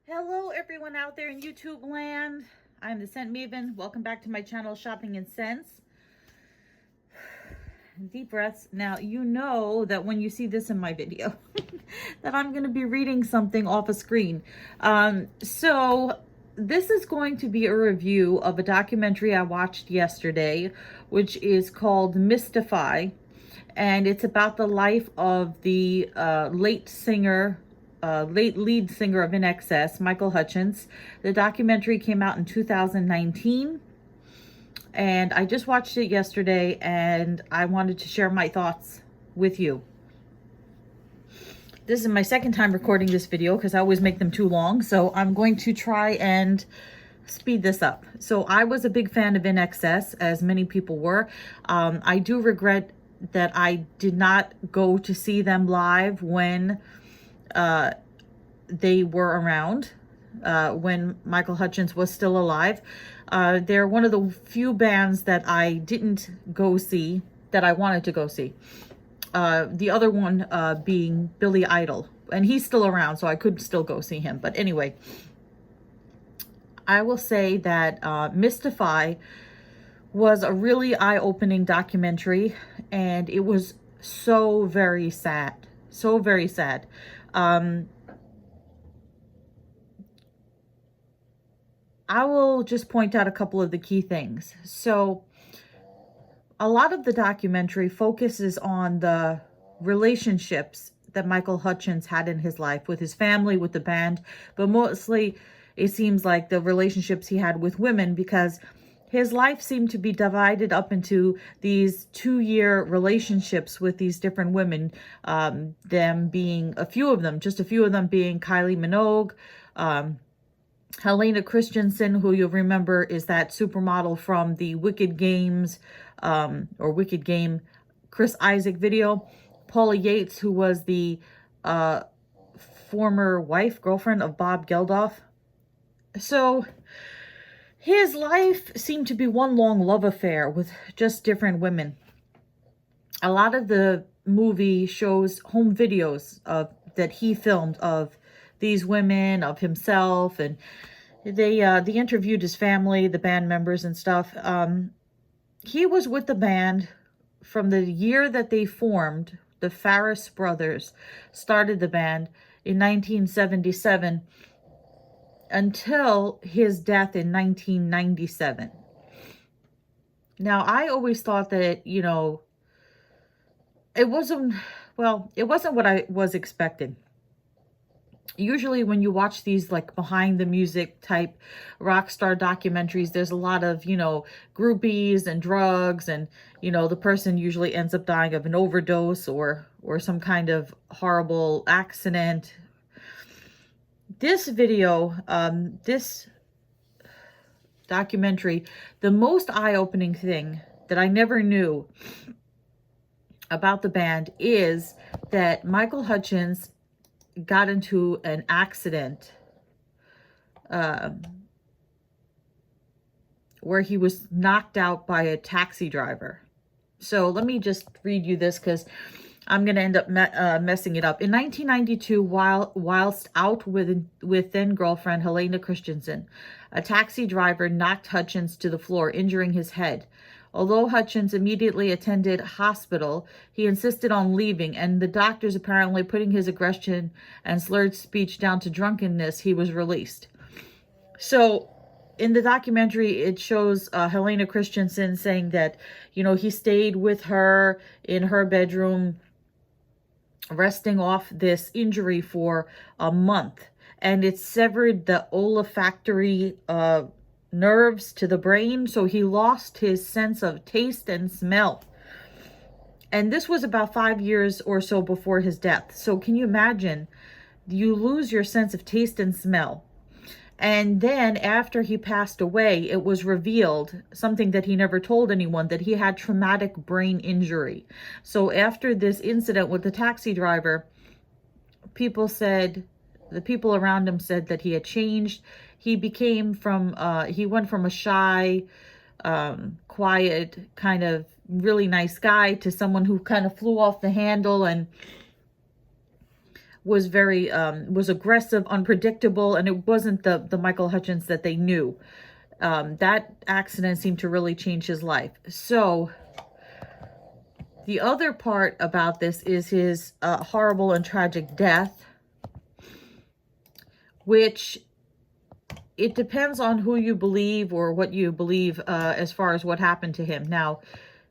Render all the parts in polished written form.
Hello everyone out there in YouTube land. I'm the Scent Maven. Welcome back to my channel, Shopping in Scents. Deep breaths. Now, you know that when you see this in my video, that I'm going to be reading something off a screen. So this is going to be a review of a documentary I watched yesterday, which is called Mystify. And it's about the life of the late lead singer of Inxs, Michael Hutchence. The documentary came out in 2019, and I just watched it yesterday, and I wanted to share my thoughts with you. This is my second time recording this video because I always make them too long, so I'm going to try and speed this up. So I was a big fan of Inxs, as many people were. I do regret that I did not go to see them live when they were around, when Michael Hutchence was still alive. They're one of the few bands that I didn't go see that I wanted to go see. The other one being Billy Idol, and he's still around, so I could still go see him. But anyway, I will say that Mystify was a really eye-opening documentary, and it was so very sad. So very sad. I will just point out a couple of the key things. So a lot of the documentary focuses on the relationships that Michael Hutchence had in his life with his family, with the band, but mostly it seems like the relationships he had with women, because his life seemed to be divided up into these 2-year relationships with these different women, them being just a few of them being Kylie Minogue, Helena Christensen, who you'll remember is that supermodel from the Wicked Games, or Wicked Game Chris Isaac video. Paula Yates, who was the former girlfriend of Bob Geldof. So his life seemed to be one long love affair with just different women. A lot of the movie shows home videos that he filmed of these women, of himself, and they interviewed his family, the band members and stuff. He was with the band from the year that they formed. The Farris brothers started the band in 1977 until his death in 1997. Now, I always thought that, it wasn't what I was expecting. Usually when you watch these like behind the music type rock star documentaries, there's a lot of, groupies and drugs, and, the person usually ends up dying of an overdose or some kind of horrible accident. This video, this documentary, the most eye-opening thing that I never knew about the band is that Michael Hutchence got into an accident where he was knocked out by a taxi driver. So let me just read you this, because I'm going to end up messing it up. In 1992, whilst out with then girlfriend Helena Christensen, a taxi driver knocked Hutchence to the floor, injuring his head. Although Hutchence immediately attended hospital, he insisted on leaving, and the doctors apparently putting his aggression and slurred speech down to drunkenness, he was released. So in the documentary, it shows Helena Christensen saying that, he stayed with her in her bedroom, resting off this injury for a month, and it severed the olfactory nerves to the brain, so he lost his sense of taste and smell. And this was about 5 years or so before his death. So can you imagine, you lose your sense of taste and smell, and then after he passed away, it was revealed, something that he never told anyone, that he had traumatic brain injury. So after this incident with the taxi driver, the people around him said that he had changed. He went from a shy, quiet, kind of really nice guy to someone who kind of flew off the handle and was very, was aggressive, unpredictable, and it wasn't the Michael Hutchence that they knew. That accident seemed to really change his life. So the other part about this is his horrible and tragic death, which it depends on who you believe or what you believe as far as what happened to him. Now,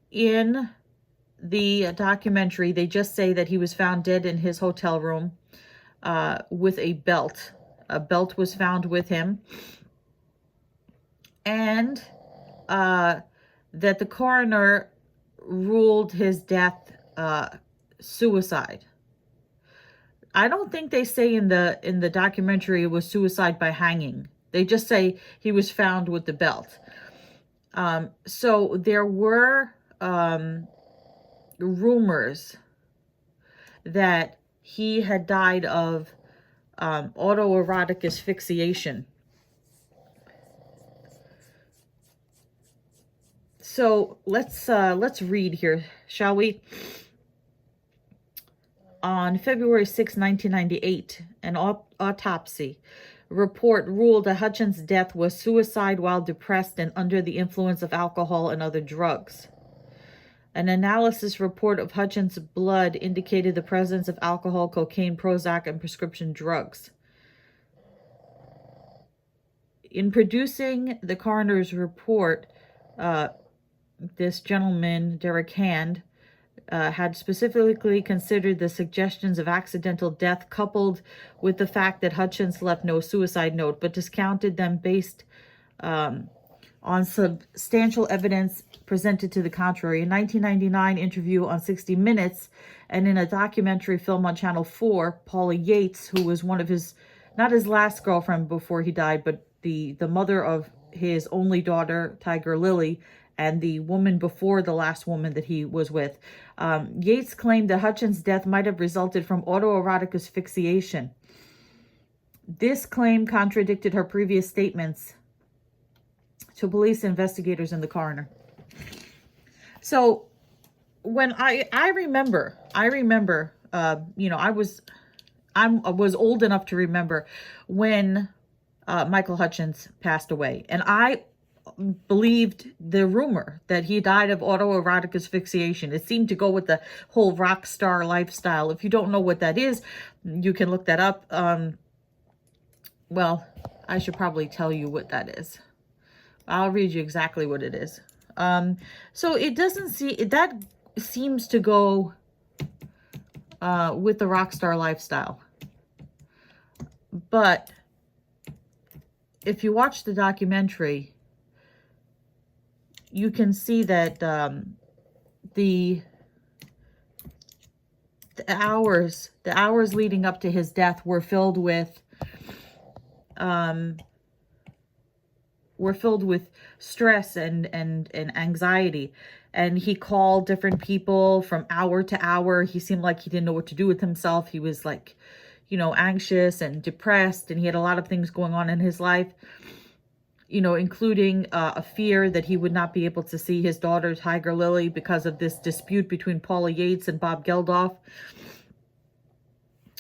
in the documentary, they just say that he was found dead in his hotel room with a belt. A belt was found with him. And that the coroner ruled his death suicide. I don't think they say in the documentary it was suicide by hanging. They just say he was found with the belt. So there were rumors that he had died of autoerotic asphyxiation. So let's read here, shall we? On February 6, 1998, an autopsy report ruled that Hutchence' death was suicide while depressed and under the influence of alcohol and other drugs. An analysis report of Hutchence' blood indicated the presence of alcohol, cocaine, Prozac, and prescription drugs. In producing the coroner's report, this gentleman, Derek Hand, had specifically considered the suggestions of accidental death coupled with the fact that Hutchence left no suicide note, but discounted them based on substantial evidence presented to the contrary. In 1999 interview on 60 Minutes and in a documentary film on Channel 4, Paula Yates, who was one of his, not his last girlfriend before he died, but the mother of his only daughter, Tiger Lily, and the woman before the last woman that he was with. Yates claimed that Hutchence' death might have resulted from autoerotic asphyxiation. This claim contradicted her previous statements to police investigators and the coroner. So when I remember, you know, I was old enough to remember when Michael Hutchence passed away, and I believed the rumor that he died of autoerotic asphyxiation. It seemed to go with the whole rock star lifestyle. If you don't know what that is, you can look that up. Well, I should probably tell you what that is. I'll read you exactly what it is. So it doesn't see, that seems to go with the rock star lifestyle. But if you watch the documentary, you can see that the hours leading up to his death were filled with stress and anxiety. And he called different people from hour to hour. He seemed like he didn't know what to do with himself. He was like, you know, anxious and depressed, and he had a lot of things going on in his life, you know, including a fear that he would not be able to see his daughter, Tiger Lily, because of this dispute between Paula Yates and Bob Geldof.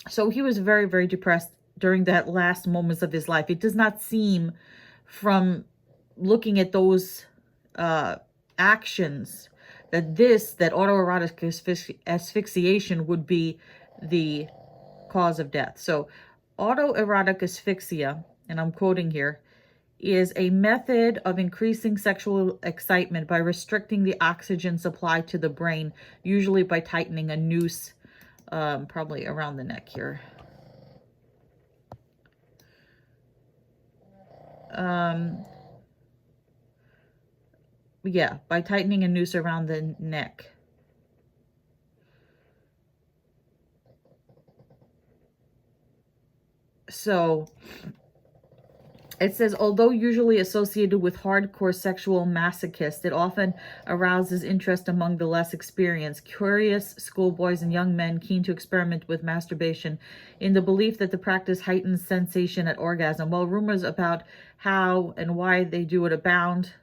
So he was very, very depressed during that last moments of his life. It does not seem, from looking at those actions, that autoerotic asphyxiation would be the cause of death. So autoerotic asphyxia, and I'm quoting here, is a method of increasing sexual excitement by restricting the oxygen supply to the brain, usually by tightening a noose, probably around the neck here. Yeah, by tightening a noose around the neck. So it says, although usually associated with hardcore sexual masochists, it often arouses interest among the less experienced, curious schoolboys and young men keen to experiment with masturbation in the belief that the practice heightens sensation at orgasm. While rumors about how and why they do it abound,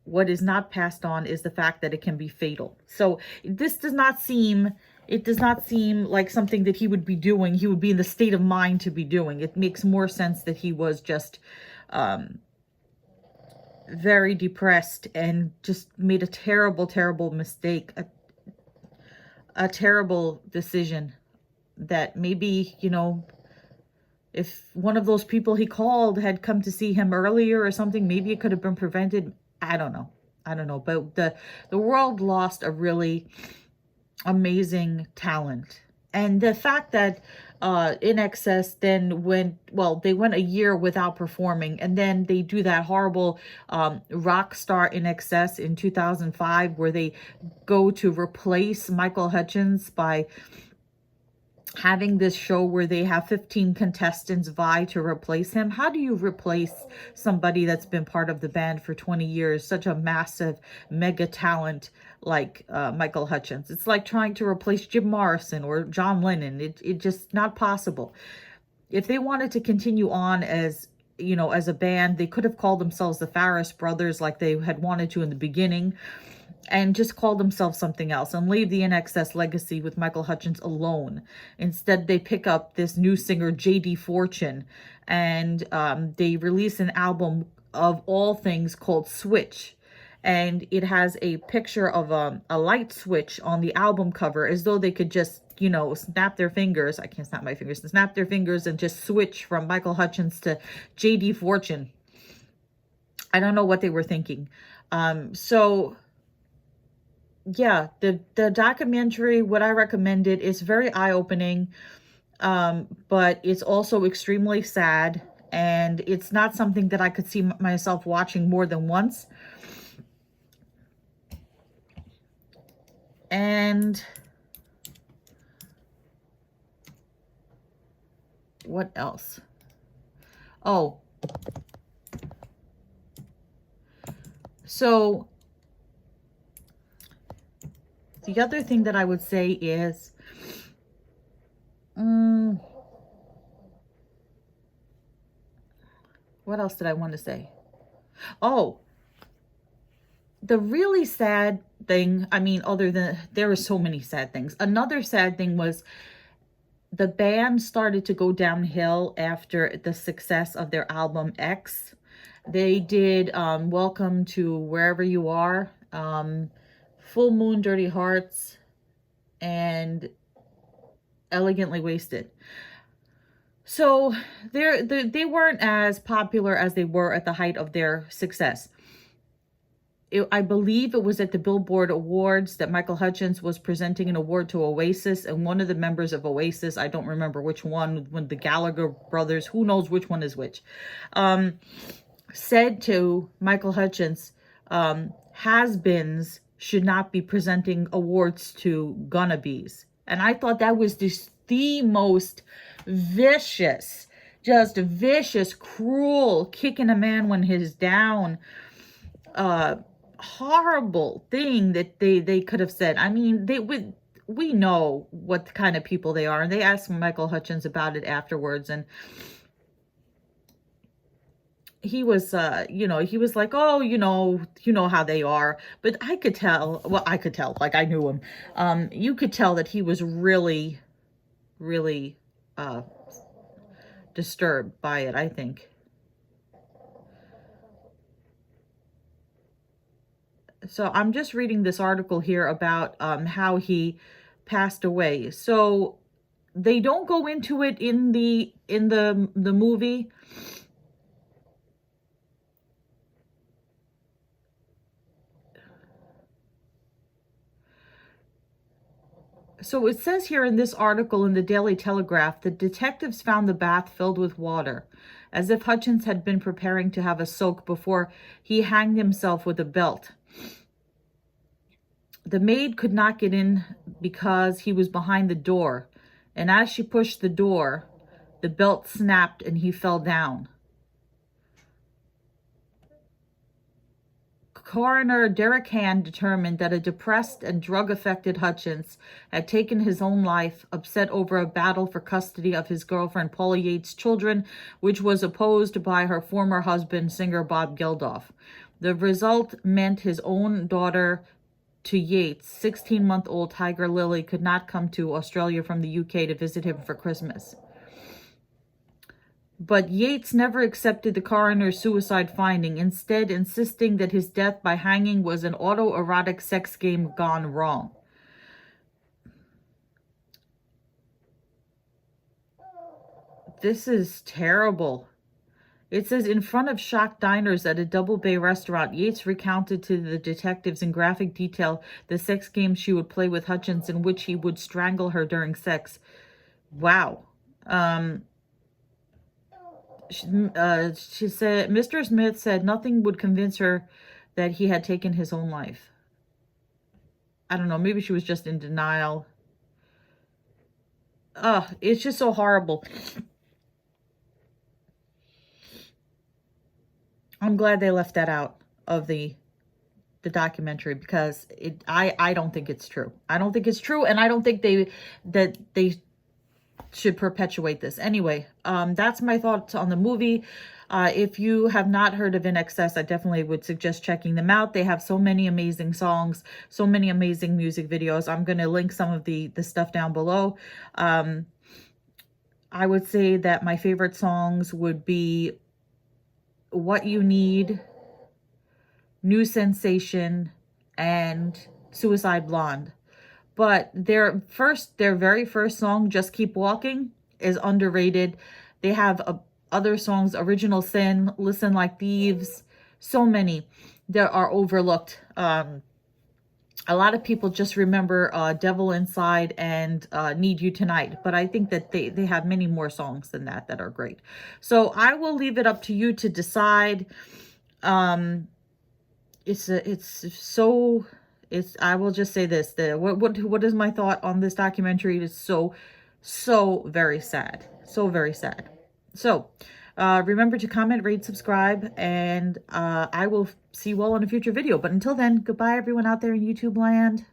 what is not passed on is the fact that it can be fatal. So this does not seem it does not seem like something that he would be doing. He would be in the state of mind to be doing. It makes more sense that he was just very depressed and just made a terrible, terrible mistake, a terrible decision that maybe, you know, if one of those people he called had come to see him earlier or something, maybe it could have been prevented. I don't know. I don't know. But the world lost a really amazing talent. And the fact that Inxs then went, well, they went a year without performing, and then they do that horrible rock star Inxs in 2005 where they go to replace Michael Hutchence by having this show where they have 15 contestants vie to replace him. How do you replace somebody that's been part of the band for 20 years, such a massive mega talent like Michael Hutchence? It's like trying to replace Jim Morrison or John Lennon. It just not possible. If they wanted to continue on as, you know, as a band, they could have called themselves the Farris Brothers like they had wanted to in the beginning, and just call themselves something else and leave the Inxs legacy with Michael Hutchence alone. Instead, they pick up this new singer, J.D. Fortune, and they release an album of all things called Switch. And it has a picture of a light switch on the album cover, as though they could just, you know, snap their fingers. I can't snap my fingers. Snap their fingers and just switch from Michael Hutchence to J.D. Fortune. I don't know what they were thinking. So yeah, the documentary, would I recommend it? It's very eye-opening, but it's also extremely sad, and it's not something that I could see myself watching more than once. And what else? Oh, so the other thing that I would say is, what else did I want to say? Oh, the really sad thing, I mean, other than, there are so many sad things. Another sad thing was the band started to go downhill after the success of their album X. They did Welcome to Wherever You Are, Full Moon, Dirty Hearts, and Elegantly Wasted. So they weren't as popular as they were at the height of their success. I believe it was at the Billboard Awards that Michael Hutchence was presenting an award to Oasis, and one of the members of Oasis, I don't remember which one, when the Gallagher brothers, who knows which one is which, said to Michael Hutchence, has-beens should not be presenting awards to gonna-bees. And I thought that was just the most vicious, just vicious, cruel, kicking a man when he's down, horrible thing that they could have said. I mean, we know what kind of people they are, and they asked Michael Hutchence about it afterwards, and he was you know, he was like, oh, you know how they are. But I could tell, well, I could tell, like, I knew him. You could tell that he was really disturbed by it, I think. So I'm just reading this article here about how he passed away. So they don't go into it in the movie. So it says here in this article in the Daily Telegraph, the detectives found the bath filled with water, as if Hutchence had been preparing to have a soak before he hanged himself with a belt. The maid could not get in because he was behind the door, and as she pushed the door, the belt snapped and he fell down. Coroner Derek Hand determined that a depressed and drug-affected Hutchence had taken his own life, upset over a battle for custody of his girlfriend Paula Yates' children, which was opposed by her former husband, singer Bob Geldof. The result meant his own daughter to Yates, 16-month-old Tiger Lily could not come to Australia from the UK to visit him for Christmas. But Yates never accepted the coroner's suicide finding, instead insisting that his death by hanging was an autoerotic sex game gone wrong. This is terrible. It says, in front of shocked diners at a Double Bay restaurant, Yates recounted to the detectives in graphic detail the sex game she would play with Hutchence, in which he would strangle her during sex. Wow. She said, Mr. Smith said nothing would convince her that he had taken his own life. I don't know. Maybe she was just in denial. It's just so horrible. I'm glad they left that out of the documentary, because I don't think it's true. I don't think it's true, and I don't think they should perpetuate this. Anyway, that's my thoughts on the movie. If you have not heard of Inxs, I definitely would suggest checking them out. They have so many amazing songs, so many amazing music videos. I'm going to link some of the stuff down below. I would say that my favorite songs would be What You Need, New Sensation, and Suicide Blonde. But their very first song, Just Keep Walking, is underrated. They have other songs, Original Sin, Listen Like Thieves, so many that are overlooked. A lot of people just remember Devil Inside and Need You Tonight, but I think that they have many more songs than that are great. So I will leave it up to you to decide. I will just say this, what is my thought on this documentary? It is so very sad. So very sad. So remember to comment, rate, subscribe, and I will see you all in a future video. But until then, goodbye everyone out there in YouTube land.